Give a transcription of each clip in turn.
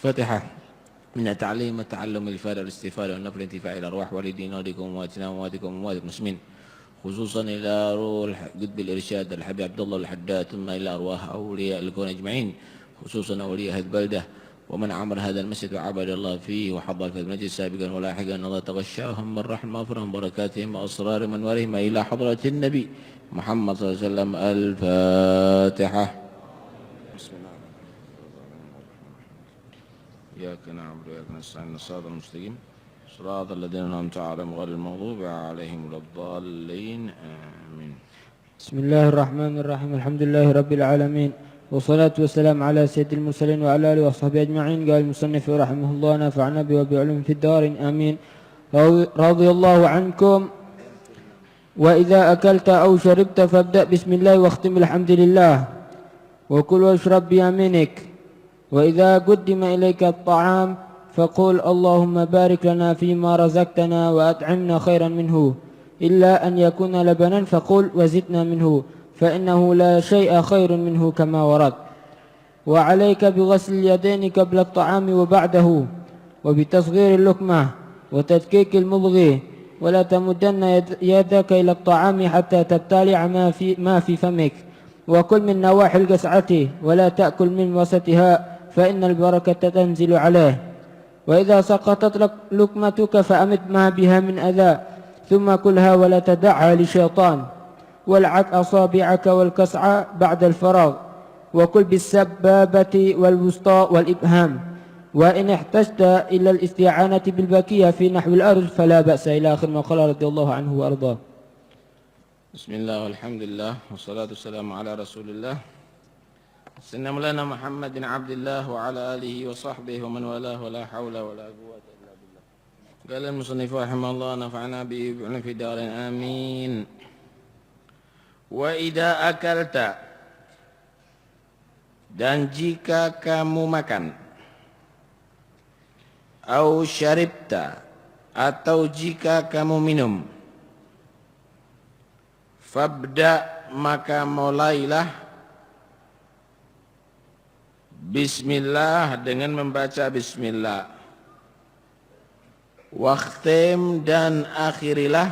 فاتحة من التعليم والتعلم الإفادة والاستفادة والنفع الانتفاع إلى الأرواح والدين وديكم وأمواتنا وأمواتكم وأموات المسلمين خصوصا إلى روح قطب الإرشاد الحبيب عبد الله الحداد ثم إلى أرواح أولياء الكون أجمعين خصوصا أولياء هذه البلدة ومن عمر هذا المسجد وعبد الله فيه وحضر في المجلس سابقا ولاحقا الله تغشاهم من رحمة وفرهم بركاتهم وأسرار منورهم إلى حضرة النبي محمد صلى الله عليه وسلم. الفاتحة. بسم الله إياك نعبد وإياك نستعين الصراط المستقيم صراط الذين أنعمت عليهم غير المغضوب عليهم ولا الضالين آمين. بسم الله الرحمن الرحيم. الحمد لله رب العالمين والصلاة والسلام على سيد المرسلين وعلى آله وصحبه أجمعين. قال المصنف رحمه الله نفعنا به وبعلوم في الدار آمين. رضي الله عنكم. وإذا أكلت أو شربت فابدأ بسم الله واختم الحمد لله وكل واشرب بيمينك. وإذا قدم إليك الطعام فقل اللهم بارك لنا فيما رزقتنا وأطعمنا خيرا منه إلا أن يكون لبنا فقل وزدنا منه فإنه لا شيء خير منه كما ورد. وعليك بغسل اليدين قبل الطعام وبعده وبتصغير اللقمة وتدقيق المضغ ولا تمدن يدك إلى الطعام حتى تبتلع ما في فمك وكل من نواحي القسعة ولا تأكل من وسطها فإن البركة تنزل عليه. وإذا سقطت لقمتك فأمد ما بها من أذى ثم كلها ولا تدعها لشيطان. والعق أصابعك والكسع بعد الفراغ وكل بالسبابة والوسطى والإبهام. وإن احتجت إلى الاستعانة بالبكية في نحو الأرض فلا بأس إلى آخر ما قال رضي الله عنه وأرضاه. بسم الله والحمد لله والصلاة والسلام على رسول الله سيدنا مولانا محمد بن عبد الله وعلى آله وصحبه ومن والاه ولا حول ولا قوة إلا بالله. قال المصنف رحمه الله نفعنا به وبعلوم في الدار آمين. وإذا أكلت dan jika kamu makan au syaribta atau jika kamu minum fabda maka mulailah bismillah dengan membaca bismillah wakhtim dan akhirilah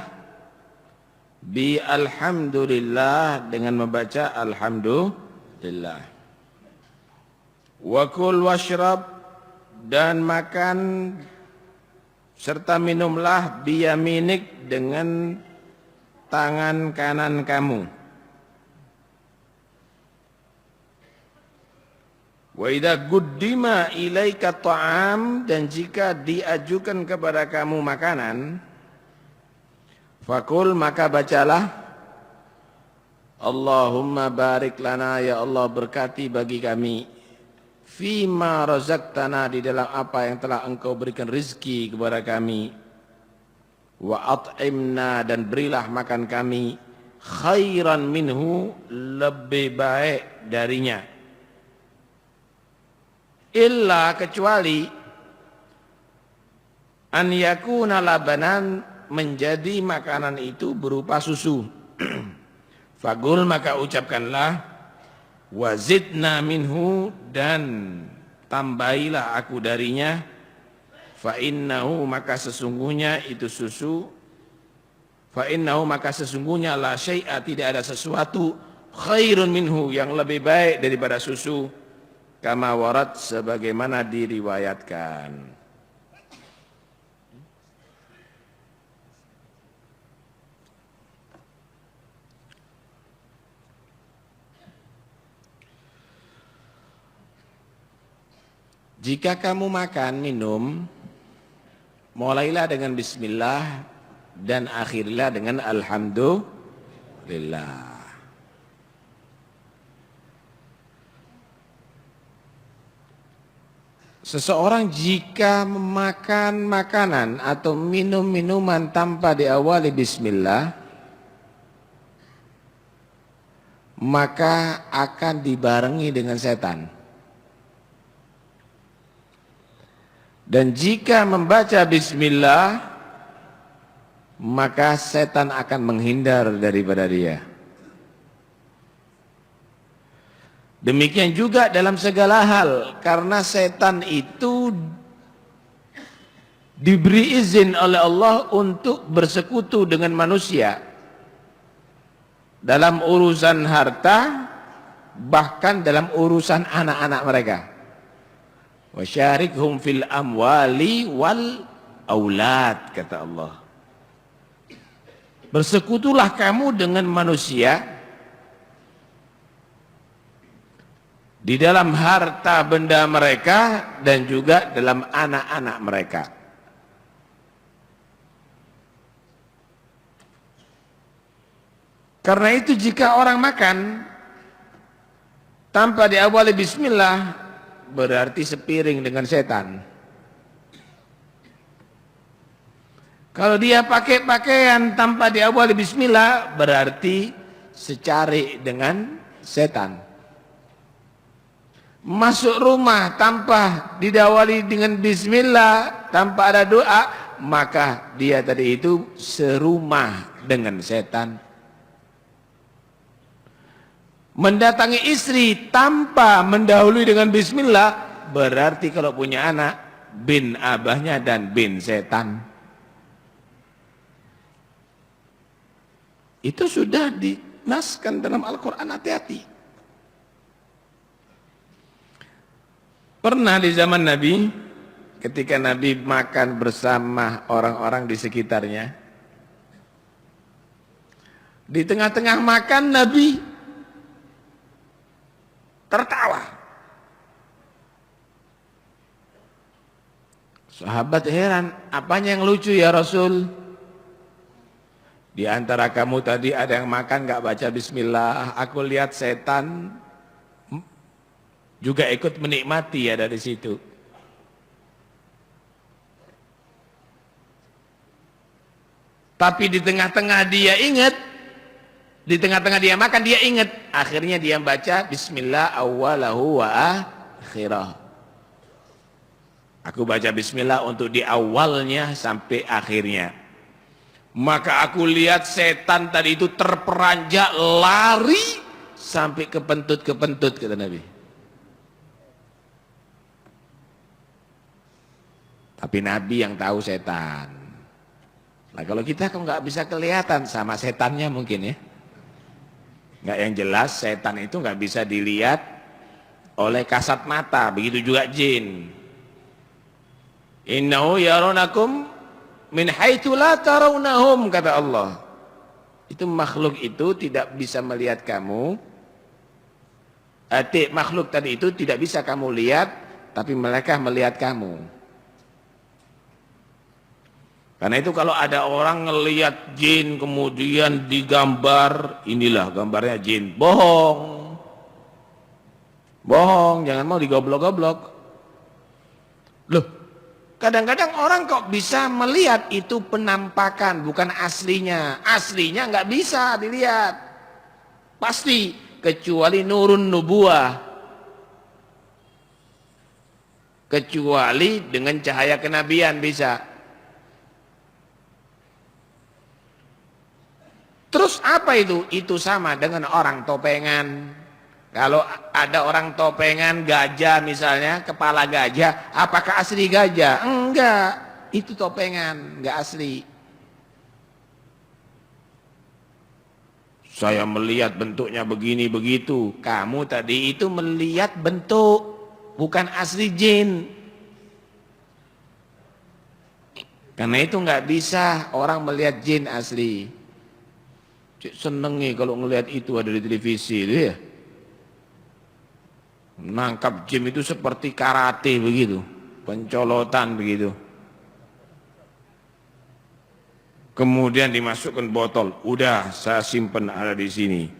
bi alhamdulillah dengan membaca alhamdulillah wa kul washrab dan makan serta minumlah biyaminik dengan tangan kanan kamu. Wa idza guddima ilaika ta'am dan jika diajukan kepada kamu makanan fakul maka bacalah Allahumma barik lana ya Allah berkati bagi kami fima razaqtana di dalam apa yang telah engkau berikan rezeki kepada kami wa at'imna dan berilah makan kami khairan minhu lebih baik darinya illa kecuali an yakuna labanan menjadi makanan itu berupa susu fagul maka ucapkanlah wazidna minhu dan tambahilah aku darinya fa innahu maka sesungguhnya itu susu fa innahu maka sesungguhnya la syai'a tidak ada sesuatu khairun minhu yang lebih baik daripada susu kama warad sebagaimana diriwayatkan. Jika kamu makan, minum, mulailah dengan bismillah dan akhirilah dengan alhamdulillah. Seseorang jika memakan makanan atau minum minuman tanpa diawali bismillah, maka akan dibarengi dengan setan. Dan jika membaca bismillah, maka setan akan menghindar daripada dia. Demikian juga dalam segala hal, karena setan itu diberi izin oleh Allah untuk bersekutu dengan manusia dalam urusan harta, bahkan dalam urusan anak-anak mereka. Wasyarikhum fil amwali wal aulad, kata Allah. Bersekutulah kamu dengan manusia di dalam harta benda mereka dan juga dalam anak-anak mereka. Karena itu jika orang makan tanpa diawali bismillah, berarti sepiring dengan setan. Kalau dia pakai pakaian tanpa diawali bismillah, berarti secari dengan setan. Masuk rumah tanpa didawali dengan bismillah, tanpa ada doa, maka dia tadi itu serumah dengan setan. Mendatangi istri tanpa mendahului dengan bismillah, berarti kalau punya anak, bin abahnya dan bin setan. Itu sudah dinaskan dalam Al-Quran, hati-hati. Pernah di zaman Nabi, ketika Nabi makan bersama orang-orang di sekitarnya, di tengah-tengah makan Nabi tertawa. Sahabat heran, apanya yang lucu ya Rasul? Di antara kamu tadi ada yang makan gak baca bismillah, aku lihat setan juga ikut menikmati ya dari situ. Tapi di tengah-tengah dia ingat, di tengah-tengah dia makan dia ingat, akhirnya dia baca bismillah awwalahu wa akhirah. Aku baca bismillah untuk di awalnya sampai akhirnya. Maka aku lihat setan tadi itu terperanjak lari sampai kepentut-kepentut, kata Nabi. Tapi Nabi yang tahu setan. Nah kalau kita kok nggak bisa kelihatan sama setannya mungkin ya. Nggak, yang jelas setan itu nggak bisa dilihat oleh kasat mata. Begitu juga jin. Innahu yarunakum min haitsu la tarawnahum, kata Allah. Itu makhluk itu tidak bisa melihat kamu. Makhluk tadi itu tidak bisa kamu lihat, tapi mereka melihat kamu. Karena itu kalau ada orang ngelihat jin kemudian digambar, inilah gambarnya jin, bohong. Bohong, jangan mau digoblok-goblok. Loh, kadang-kadang orang kok bisa melihat itu penampakan, bukan aslinya. Aslinya nggak bisa dilihat. Pasti, kecuali nurun nubuah. Kecuali dengan cahaya kenabian bisa. Terus apa itu? Itu sama dengan orang topengan. Kalau ada orang topengan gajah misalnya, kepala gajah, apakah asli gajah? Enggak, itu topengan, enggak asli. Saya melihat bentuknya begini begitu. Kamu tadi itu melihat bentuk, bukan asli jin. Karena itu enggak bisa orang melihat jin asli. Cik seneng nih kalau ngelihat itu ada di televisi itu ya. Nangkap jin itu seperti karate begitu, pencolotan begitu. Kemudian dimasukkan botol, udah saya simpen ada di sini.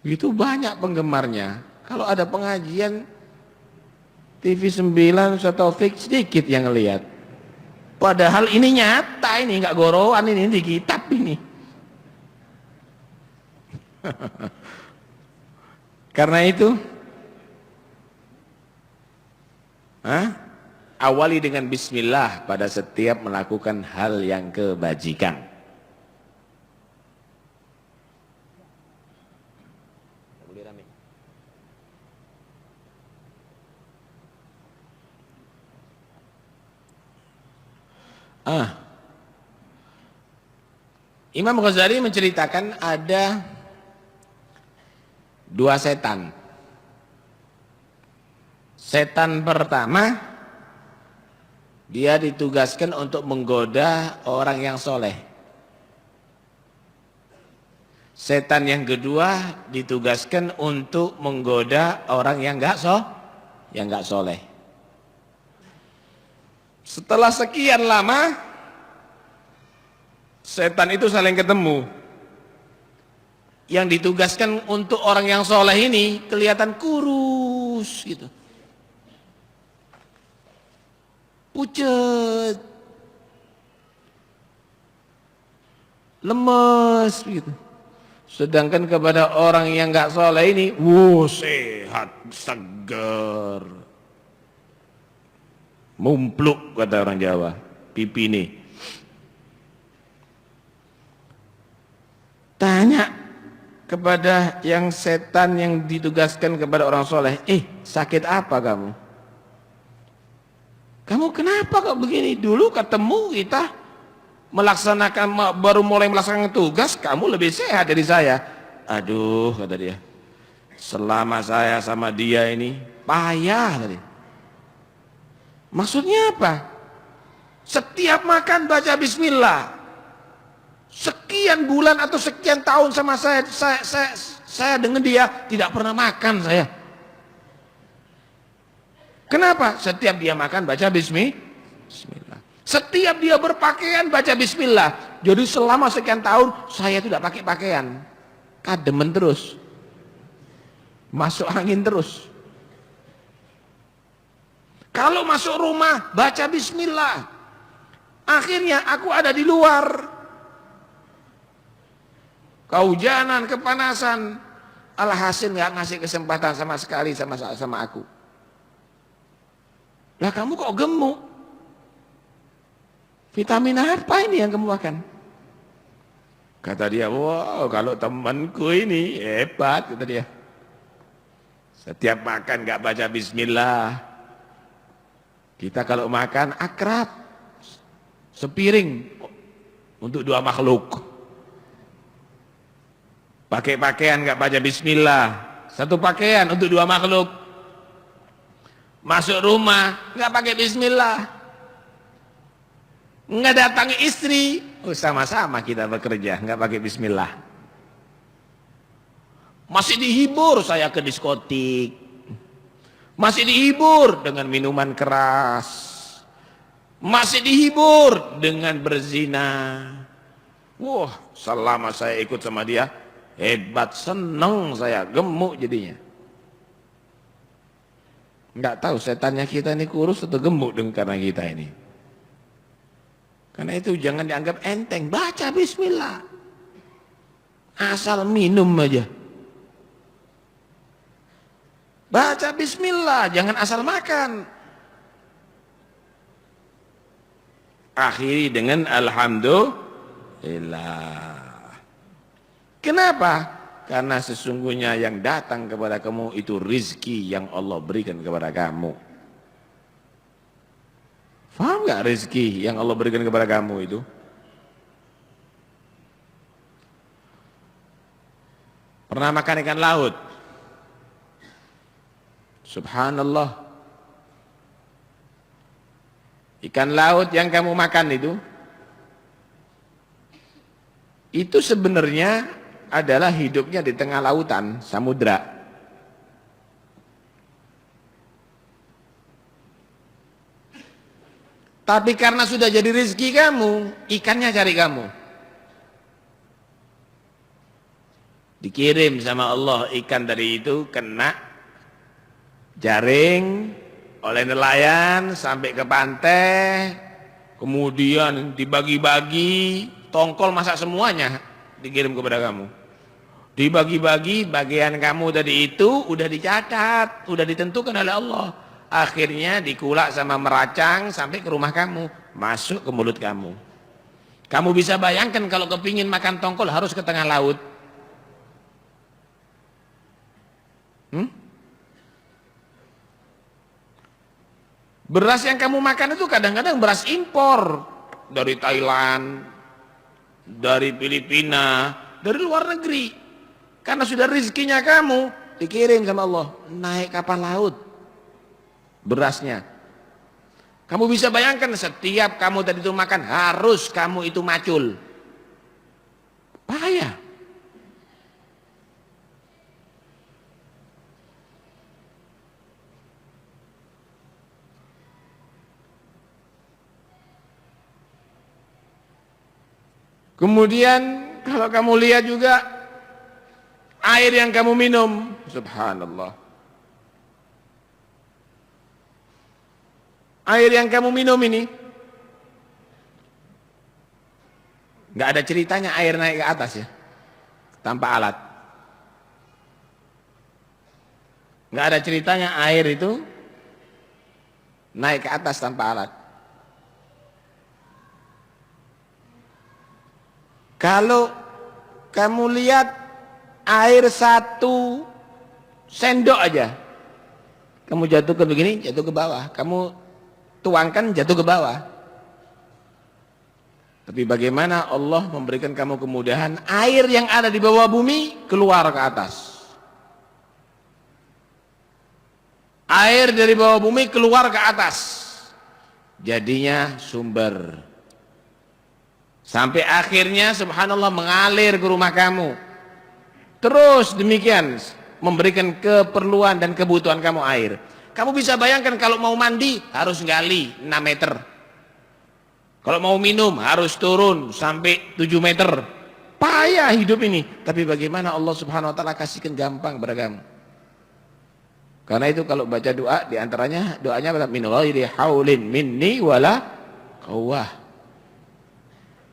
Itu banyak penggemarnya. Kalau ada pengajian TV 9 Ustaz Taufik sedikit yang ngelihat. Padahal ini nyata, ini nggak gorowan, ini di kitab ini. Karena itu awali dengan bismillah pada setiap melakukan hal yang kebajikan. Imam Ghazali menceritakan ada dua setan. Setan pertama, dia ditugaskan untuk menggoda orang yang soleh. Setan yang kedua ditugaskan untuk menggoda orang yang nggak soleh. Setelah sekian lama, setan itu saling ketemu. Yang ditugaskan untuk orang yang soleh ini kelihatan kurus gitu, pucet, lemes gitu. Sedangkan kepada orang yang nggak soleh ini, sehat, segar, mumpluk kata orang Jawa, pipi nih. Tanya kepada yang setan yang ditugaskan kepada orang soleh, sakit apa kamu? Kamu kenapa kok begini? Dulu ketemu kita melaksanakan, baru mulai melaksanakan tugas, kamu lebih sehat dari saya. Aduh, kata dia, selama saya sama dia ini payah tadi. Maksudnya apa? Setiap makan baca bismillah. Sekian bulan atau sekian tahun sama saya dengan dia tidak pernah makan saya. Kenapa? Setiap dia makan baca bismillah. Setiap dia berpakaian baca bismillah. Jadi selama sekian tahun saya tidak pakai pakaian. Kademen terus. Masuk angin terus. Kalau masuk rumah baca bismillah. Akhirnya aku ada di luar, kehujanan, kepanasan, alhasil nggak ngasih kesempatan sama sekali sama aku. Lah kamu kok gemuk? Vitamin apa ini yang kamu makan? Kata dia, wow, kalau temanku ini hebat, kata dia. Setiap makan nggak baca bismillah. Kita kalau makan akrab, sepiring untuk dua makhluk. Pakai pakaian nggak baca bismillah, satu pakaian untuk dua makhluk. Masuk rumah nggak pakai bismillah, nggak datangi istri, sama-sama kita bekerja nggak pakai bismillah. Masih dihibur saya ke diskotik, masih dihibur dengan minuman keras, masih dihibur dengan berzina. Wah, selama saya ikut sama dia hebat, seneng saya, gemuk jadinya. Nggak tahu setannya kita ini kurus atau gemuk dengan karena kita ini. Karena itu jangan dianggap enteng, baca bismillah. Asal minum aja. Baca bismillah, jangan asal makan. Akhiri dengan alhamdulillah. Kenapa? Karena sesungguhnya yang datang kepada kamu itu rizki yang Allah berikan kepada kamu. Faham gak rizki yang Allah berikan kepada kamu itu? Pernah makan ikan laut? Subhanallah. Ikan laut yang kamu makan itu sebenarnya adalah hidupnya di tengah lautan, samudra. Tapi karena sudah jadi rezeki kamu, ikannya cari kamu. Dikirim sama Allah ikan dari itu, kena jaring oleh nelayan sampai ke pantai, kemudian dibagi-bagi, tongkol masak semuanya dikirim kepada kamu. Dibagi-bagi, bagian kamu tadi itu udah dicatat, udah ditentukan oleh Allah. Akhirnya dikulak sama meracang sampai ke rumah kamu, masuk ke mulut kamu. Kamu bisa bayangkan kalau kepingin makan tongkol harus ke tengah laut. Beras yang kamu makan itu kadang-kadang beras impor. dari Thailand, dari Filipina, dari luar negeri. Karena sudah rezekinya kamu dikirim sama Allah, naik kapal laut berasnya. Kamu bisa bayangkan setiap kamu tadi itu makan harus kamu itu macul. Bahaya. Kemudian kalau kamu lihat juga air yang kamu minum, subhanallah. Air yang kamu minum ini nggak ada ceritanya air naik ke atas ya, tanpa alat. Nggak ada ceritanya air itu naik ke atas tanpa alat. Kalau kamu lihat air 1 sendok aja, kamu jatuhkan begini, jatuh ke bawah. Kamu tuangkan, jatuh ke bawah. Tapi bagaimana Allah memberikan kamu kemudahan, air yang ada di bawah bumi keluar ke atas. Air dari bawah bumi keluar ke atas. Jadinya sumber. Sampai akhirnya subhanallah mengalir ke rumah kamu. Terus demikian memberikan keperluan dan kebutuhan kamu air. Kamu bisa bayangkan kalau mau mandi harus gali 6 meter. Kalau mau minum harus turun sampai 7 meter. Payah hidup ini. Tapi bagaimana Allah subhanahu wa ta'ala kasihkan gampang kepada kamu. Karena itu kalau baca doa diantaranya doanya min ghairi haulin minni wala quwwah.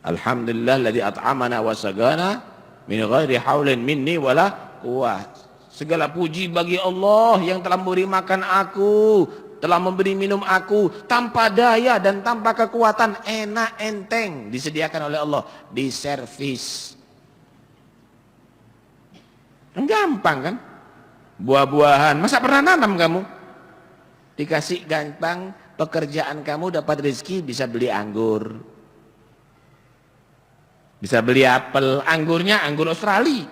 Alhamdulillah alladzi at'amana wa sagana min ghairi haulin minni wala quwwah. Segala puji bagi Allah yang telah memberi makan aku, telah memberi minum aku tanpa daya dan tanpa kekuatan, enak enteng disediakan oleh Allah, diservis. Gampang kan? Buah-buahan, masa pernah nanam kamu? Dikasih gampang, pekerjaan kamu dapat rezeki, bisa beli anggur, bisa beli apel, anggurnya anggur Australia,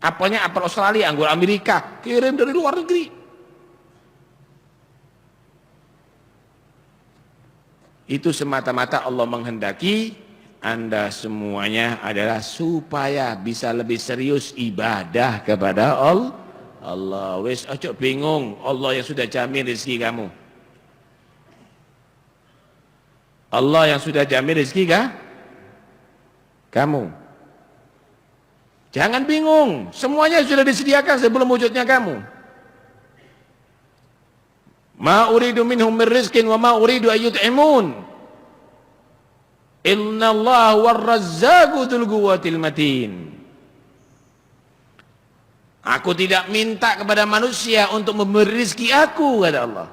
apelnya apel Australia, anggur Amerika, kirim dari luar negeri. Itu semata-mata Allah menghendaki Anda semuanya adalah supaya bisa lebih serius ibadah kepada Allah. Wes ojo bingung, Allah yang sudah jamin rezeki kamu. Allah yang sudah jamin rezeki kah? Kamu. Jangan bingung, semuanya sudah disediakan sebelum wujudnya kamu. Ma uridu minhum min rizqin wa ma uridu ayyut'imun. Innallaha war-razzaqu dzul quwwatil matin. Aku tidak minta kepada manusia untuk memberi rezeki aku, kata Allah.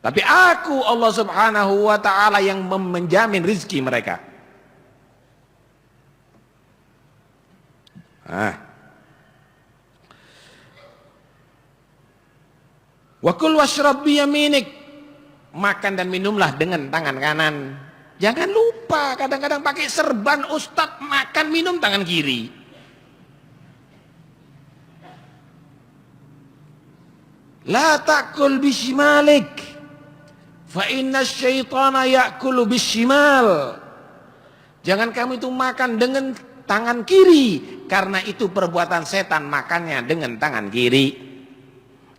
Tapi aku Allah subhanahu wa ta'ala yang menjamin rizki mereka. Wa kul washrab biyaminik. Makan dan minumlah dengan tangan kanan. Jangan lupa kadang-kadang pakai serban ustadz makan minum tangan kiri. La ta'kul bishimalik. Fa inna syaitana ya'kulu bishimal. Jangan kamu itu makan dengan tangan kiri, karena itu perbuatan setan makannya dengan tangan kiri.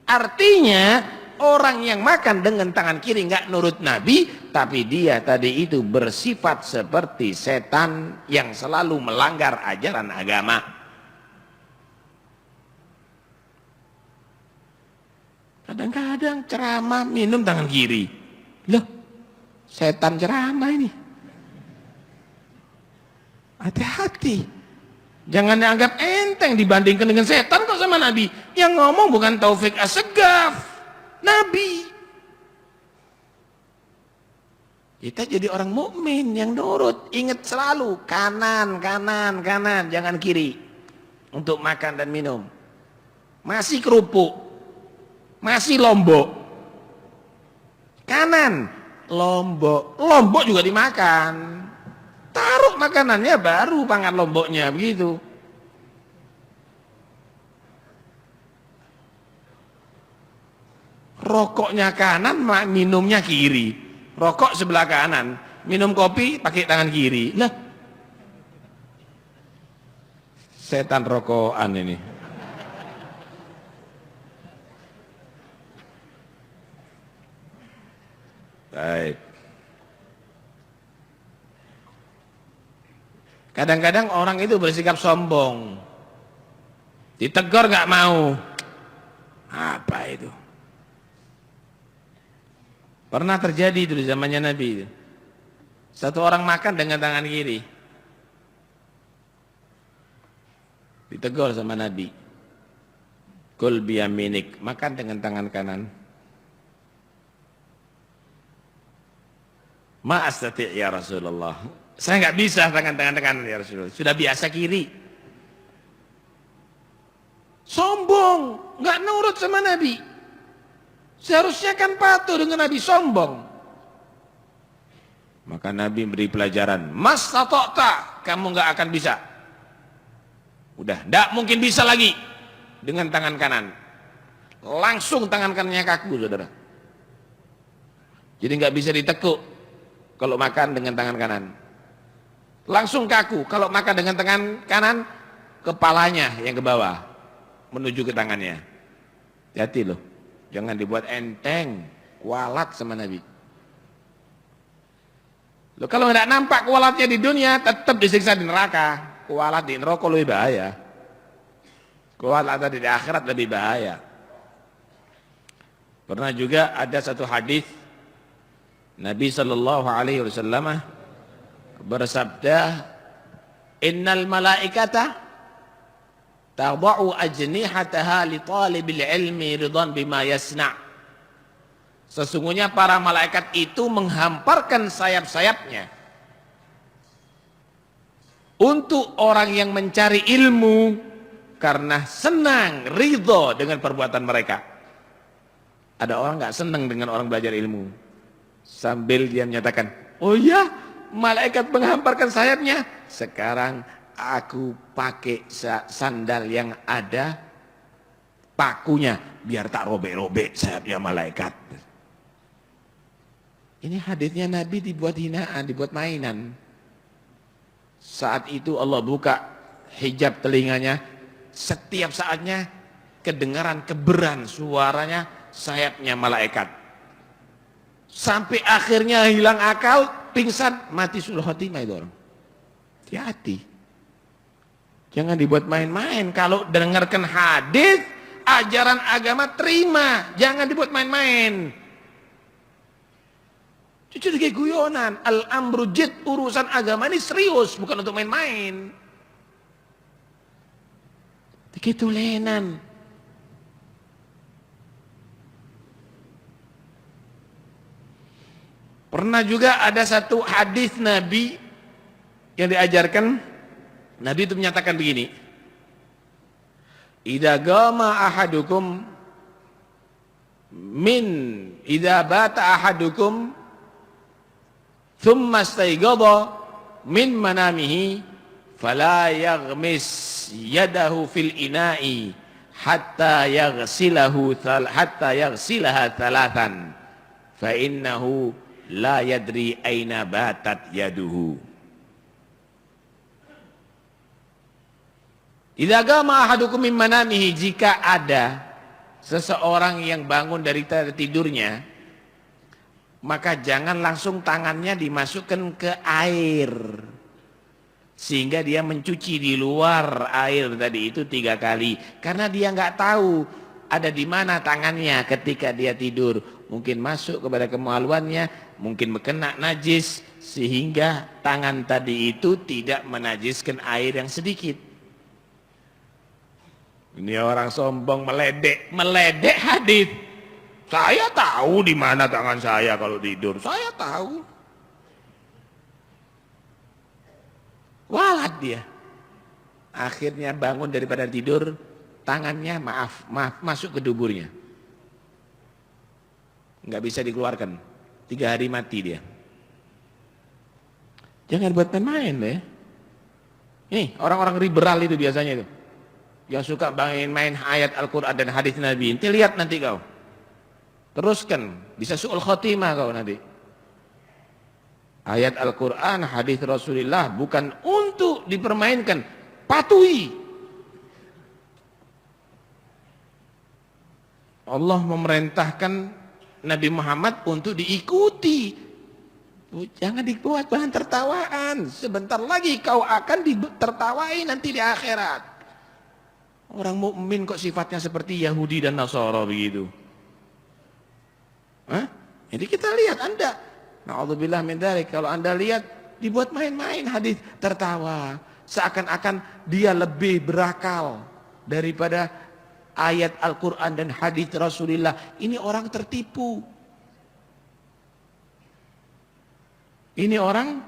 Artinya orang yang makan dengan tangan kiri nggak nurut Nabi, tapi dia tadi itu bersifat seperti setan yang selalu melanggar ajaran agama. Kadang-kadang ceramah minum tangan kiri. Loh, setan ceramah ini. Hati-hati. Jangan dianggap enteng dibandingkan dengan setan kok sama Nabi. Yang ngomong bukan Taufik Assegaf, Nabi. Kita jadi orang mukmin yang nurut. Ingat selalu kanan, kanan, kanan, jangan kiri untuk makan dan minum. Masih kerupuk, masih lombok. Kanan, lombok. Lombok juga dimakan. Taruh makanannya baru pangan lomboknya, begitu. Rokoknya kanan, minumnya kiri. Rokok sebelah kanan, minum kopi pakai tangan kiri. Lah, setan rokokan ini. Baik. Kadang-kadang orang itu bersikap sombong. Ditegur nggak mau. Apa itu? Pernah terjadi itu di zamannya Nabi itu. Satu orang makan dengan tangan kiri. Ditegur sama Nabi. Kul biyaminik, makan dengan tangan kanan. Ma astati' ya Rasulullah. Saya nggak bisa tangan kanan ya Rasulullah. Sudah biasa kiri. Sombong, nggak nurut sama Nabi. Seharusnya kan patuh dengan Nabi, sombong. Maka Nabi beri pelajaran, mas tatokta, kamu nggak akan bisa. Udah, nggak mungkin bisa lagi dengan tangan kanan. Langsung tangan kanannya kaku, saudara. Jadi nggak bisa ditekuk kalau makan dengan tangan kanan. Langsung kaku kalau makan dengan tangan kanan, kepalanya yang ke bawah menuju ke tangannya. Hati loh. Jangan dibuat enteng, kualat sama Nabi. Loh, kalau tidak nampak kualatnya di dunia, tetap disiksa di neraka. Kualat di neraka lebih bahaya. Kualat ada di akhirat lebih bahaya. Pernah juga ada satu hadis Nabi sallallahu alaihi wasallam bersabda, "Innal malaikata tada'u ajnihataha li talibil ilmi ridan bima yasna'." Sesungguhnya para malaikat itu menghamparkan sayap-sayapnya untuk orang yang mencari ilmu karena senang, ridho dengan perbuatan mereka. Ada orang nggak senang dengan orang belajar ilmu, sambil dia menyatakan, oh ya, malaikat menghamparkan sayapnya, sekarang aku pakai sandal yang ada pakunya biar tak robek-robek sayapnya malaikat. Ini hadisnya Nabi dibuat hinaan, dibuat mainan. Saat itu Allah buka hijab telinganya, setiap saatnya kedengaran keberan suaranya sayapnya malaikat. Sampai akhirnya hilang akal, pingsan, mati sulh khotimah itu orang. Hati-hati. Jangan dibuat main-main. Kalau dengarkan hadis, ajaran agama terima, jangan dibuat main-main. Jujur kayak guyonan. Al-amru jid, urusan agama ini serius, bukan untuk main-main. Begitu lenan. Pernah juga ada satu hadis Nabi yang diajarkan, Nabi itu menyatakan begini, idza gama ahadukum idza bata ahadukum thumma istayqadha min manamihi fala yaghmis yadahu fil ina'i hatta yaghsilaha thalathan fa innahu la yadri aina batat yaduhu. Idza qama ahadukum min manamihi, jika ada seseorang yang bangun dari tidurnya, maka jangan langsung tangannya dimasukkan ke air sehingga dia mencuci di luar air tadi itu 3 kali, karena dia nggak tahu ada di mana tangannya ketika dia tidur. Mungkin masuk kepada kemaluannya, mungkin kena najis, sehingga tangan tadi itu tidak menajiskan air yang sedikit. Ini orang sombong, meledek hadis. Saya tahu di mana tangan saya kalau tidur, saya tahu. Walat dia. Akhirnya bangun daripada tidur, tangannya maaf masuk ke duburnya. Nggak bisa dikeluarkan. 3 hari mati dia. Jangan buat main-main deh. Ini orang-orang liberal itu biasanya itu, yang suka main-main ayat Al-Quran dan hadis Nabi. Nanti lihat nanti kau, teruskan, bisa su'ul khotimah kau nanti. Ayat Al-Quran, hadis Rasulullah bukan untuk dipermainkan, patuhi. Allah memerintahkan Nabi Muhammad untuk diikuti. Jangan dibuat bahan tertawaan. Sebentar lagi kau akan ditertawai nanti di akhirat. Orang mukmin kok sifatnya seperti Yahudi dan Nasara begitu? Hah? Jadi kita lihat Anda, na'udzubillah min dzalik, kalau Anda lihat dibuat main-main hadis, tertawa, seakan-akan dia lebih berakal daripada ayat Al-Quran dan hadis Rasulullah. Ini orang tertipu. Ini orang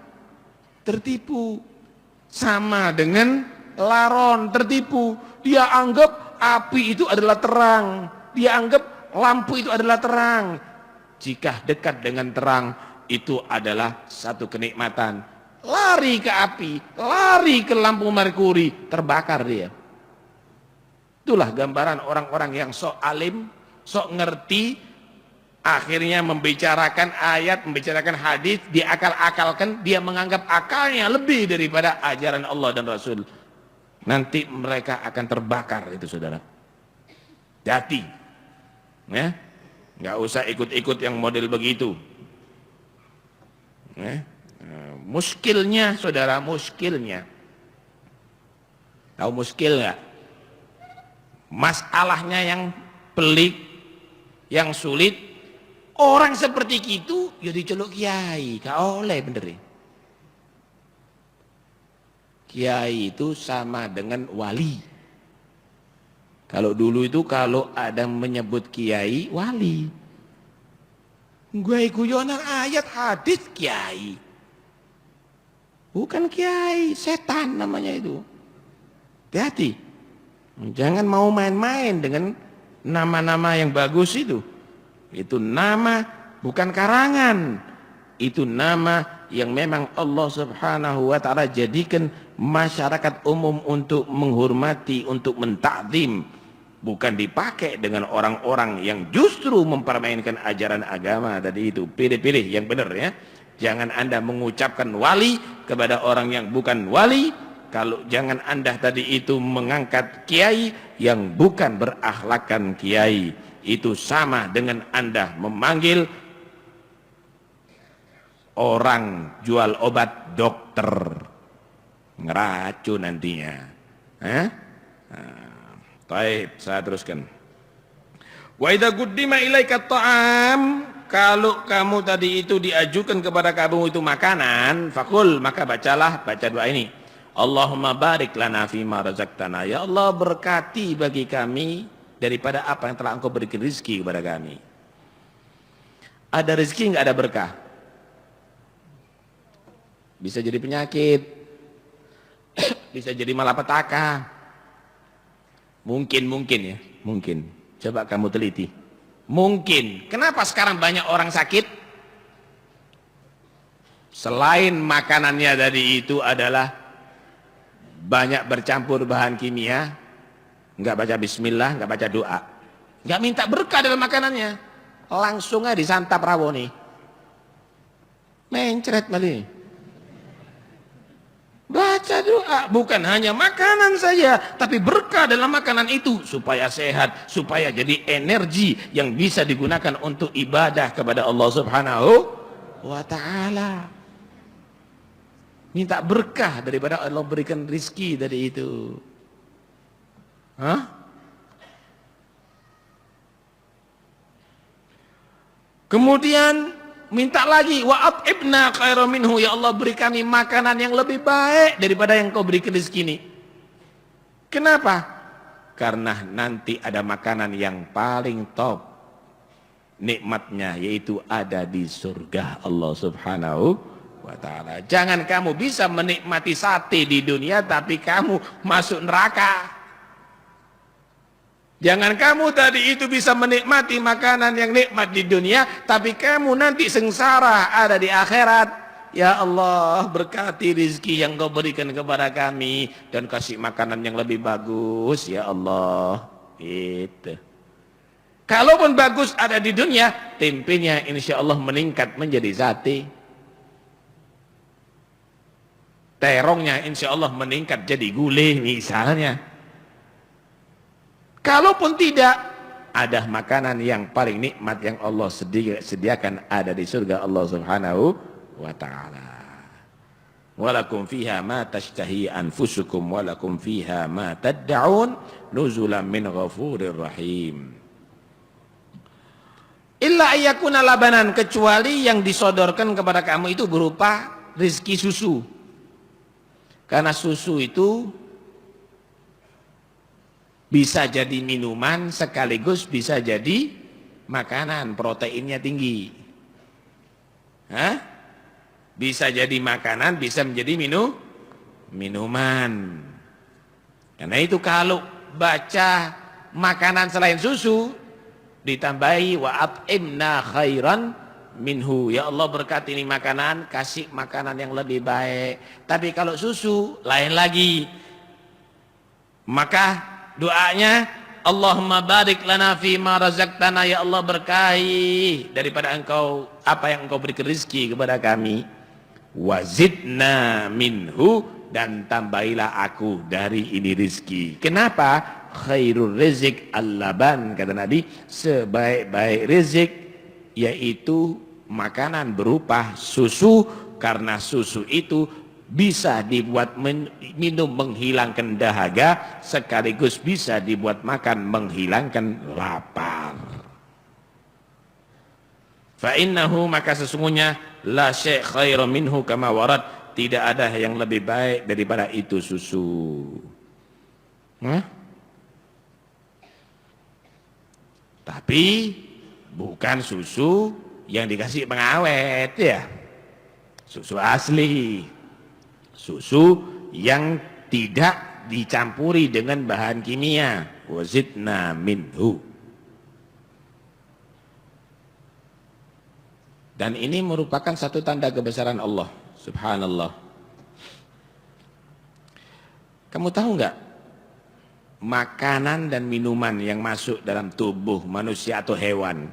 tertipu. Sama dengan laron tertipu. Dia anggap api itu adalah terang. Dia anggap lampu itu adalah terang. Jika dekat dengan terang, itu adalah satu kenikmatan. Lari ke api, lari ke lampu merkuri, terbakar dia. Itulah gambaran orang-orang yang sok alim, sok ngerti, akhirnya membicarakan ayat, membicarakan hadis, diakal-akalkan, dia menganggap akalnya lebih daripada ajaran Allah dan Rasul. Nanti mereka akan terbakar itu, saudara. Hati, ya, nggak usah ikut-ikut yang model begitu. Ya. Muskilnya, saudara, muskilnya. Tahu muskil nggak? Masalahnya yang pelik, yang sulit, orang seperti itu ya diceluk kiai, gak oleh bener. Kiai itu sama dengan wali. Kalau dulu itu kalau ada menyebut kiai, wali. Gue guyonan ayat hadis kiai. Bukan kiai, setan namanya itu. Hati-hati. Jangan mau main-main dengan nama-nama yang bagus itu. Itu nama bukan karangan. Itu nama yang memang Allah Subhanahu wa ta'ala jadikan masyarakat umum untuk menghormati, untuk mentakdim. Bukan dipakai dengan orang-orang yang justru mempermainkan ajaran agama tadi itu. Pilih-pilih yang benar ya. Jangan Anda mengucapkan wali kepada orang yang bukan wali. Kalau jangan Anda tadi itu mengangkat kiai yang bukan berakhlakan kiai. Itu sama dengan Anda memanggil orang jual obat dokter. Ngeracun nantinya. Baik, saya teruskan. Wa idza quddima ilaika ta'am, kalau kamu tadi itu diajukan kepada kamu itu makanan, fakul, maka baca doa ini. Allahumma barik lana fima razaqtana. Ya Allah, berkati bagi kami daripada apa yang telah Engkau berikan rezeki kepada kami. Ada rezeki enggak ada berkah? Bisa jadi penyakit. Bisa jadi malapetaka. Mungkin ya, mungkin. Coba kamu teliti. Mungkin. Kenapa sekarang banyak orang sakit? Selain makanannya tadi itu adalah banyak bercampur bahan kimia, nggak baca bismillah, nggak baca doa, nggak minta berkah dalam makanannya, langsung aja disantap rawon nih, mencret balik. Baca doa, bukan hanya makanan saja, tapi berkah dalam makanan itu supaya sehat, supaya jadi energi yang bisa digunakan untuk ibadah kepada Allah Subhanahu wa ta'ala. Minta berkah daripada Allah berikan rizki dari itu. Kemudian minta lagi, wa at'ibna khairan minhu, ya Allah beri kami makanan yang lebih baik daripada yang Kau berikan rezeki ini. Kenapa? Karena nanti ada makanan yang paling top nikmatnya, yaitu ada di surga Allah Subhanahu wa ta'ala. Jangan kamu bisa menikmati sate di dunia tapi kamu masuk neraka. Jangan kamu tadi itu bisa menikmati makanan yang nikmat di dunia, tapi kamu nanti sengsara ada di akhirat. Ya Allah, berkati rizki yang Kau berikan kepada kami dan kasih makanan yang lebih bagus, ya Allah. Itu. Kalaupun bagus ada di dunia, tempenya insya Allah meningkat menjadi sate. Terongnya insya Allah meningkat jadi gulai misalnya. Kalaupun tidak, ada makanan yang paling nikmat yang Allah sediakan ada di surga Allah Subhanahu wa ta'ala. Walakum fiha ma tashtahi anfusukum walakum fiha ma tad'un nuzulan min ghafurir rahim. Illa ayyakuna labanan, kecuali yang disodorkan kepada kamu itu berupa rizki susu. Karena susu itu bisa jadi minuman sekaligus bisa jadi makanan, proteinnya tinggi. Hah? Bisa jadi makanan, bisa menjadi minuman. Karena itu kalau baca makanan selain susu ditambahi wa at'imna khairan minhu. Ya Allah berkati ini makanan, kasih makanan yang lebih baik. Tapi kalau susu lain lagi. Maka doanya Allahumma barik lana fi ma razaqtana, ya Allah berkahi daripada Engkau apa yang Engkau berikan rezeki kepada kami. Wazidna minhu, dan tambahilah aku dari ini rezeki. Kenapa? Khairul rizq al-laban, kata Nabi, sebaik-baik rezeki yaitu makanan berupa susu, karena susu itu bisa dibuat minum menghilangkan dahaga, sekaligus bisa dibuat makan menghilangkan lapar. Fa innahu, maka sesungguhnya la syai' khairan minhu kama warad, tidak ada yang lebih baik daripada itu susu. Tapi bukan susu yang dikasih pengawet ya. Susu asli. Susu yang tidak dicampuri dengan bahan kimia. Wazidna minhu. Dan ini merupakan satu tanda kebesaran Allah. Subhanallah. Kamu tahu nggak? Makanan dan minuman yang masuk dalam tubuh manusia atau hewan,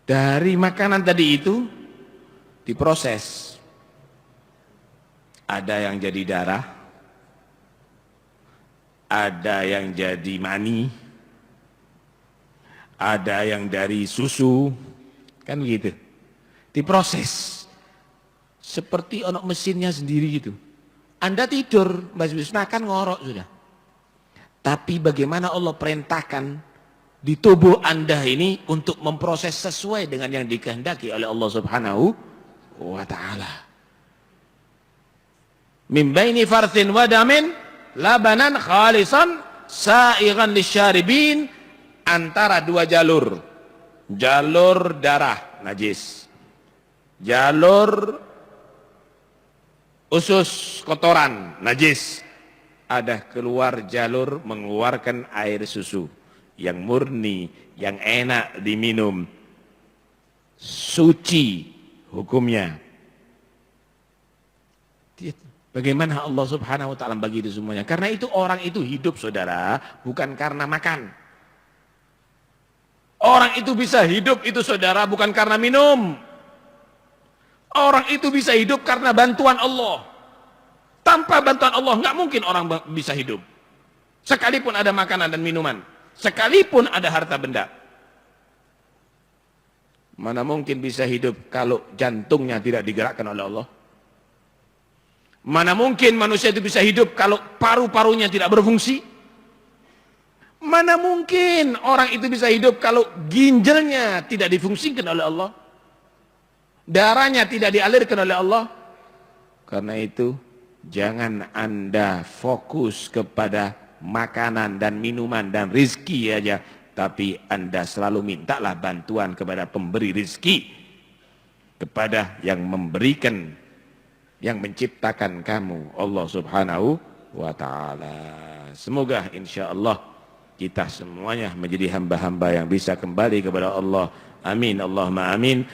dari makanan tadi itu diproses. Ada yang jadi darah, ada yang jadi mani, ada yang dari susu, kan begitu. Diproses seperti ono mesinnya sendiri gitu. Anda tidur, habis makan ngorok sudah. Tapi bagaimana Allah perintahkan di tubuh Anda ini untuk memproses sesuai dengan yang dikehendaki oleh Allah Subhanahu wa ta'ala. Min baini farthin wa damin labanan khalisan sa'igan lisyaribin, antara dua jalur. Jalur darah najis, jalur usus kotoran najis, ada keluar jalur mengeluarkan air susu yang murni, yang enak diminum, suci hukumnya. Bagaimana Allah Subhanahu wa ta'ala bagi itu semuanya? Karena itu orang itu hidup, saudara, bukan karena makan. Orang itu bisa hidup itu, saudara, bukan karena minum. Orang itu bisa hidup karena bantuan Allah. Tanpa bantuan Allah nggak mungkin orang bisa hidup. Sekalipun ada makanan dan minuman, sekalipun ada harta benda. Mana mungkin bisa hidup kalau jantungnya tidak digerakkan oleh Allah? Mana mungkin manusia itu bisa hidup kalau paru-parunya tidak berfungsi? Mana mungkin orang itu bisa hidup kalau ginjalnya tidak difungsikan oleh Allah? Darahnya tidak dialirkan oleh Allah? Karena itu jangan Anda fokus kepada makanan dan minuman dan rizki aja, tapi Anda selalu mintalah bantuan kepada pemberi rizki, kepada yang memberikan, yang menciptakan kamu, Allah Subhanahu wa ta'ala. Semoga insyaallah kita semuanya menjadi hamba-hamba yang bisa kembali kepada Allah. Amin Allahumma amin.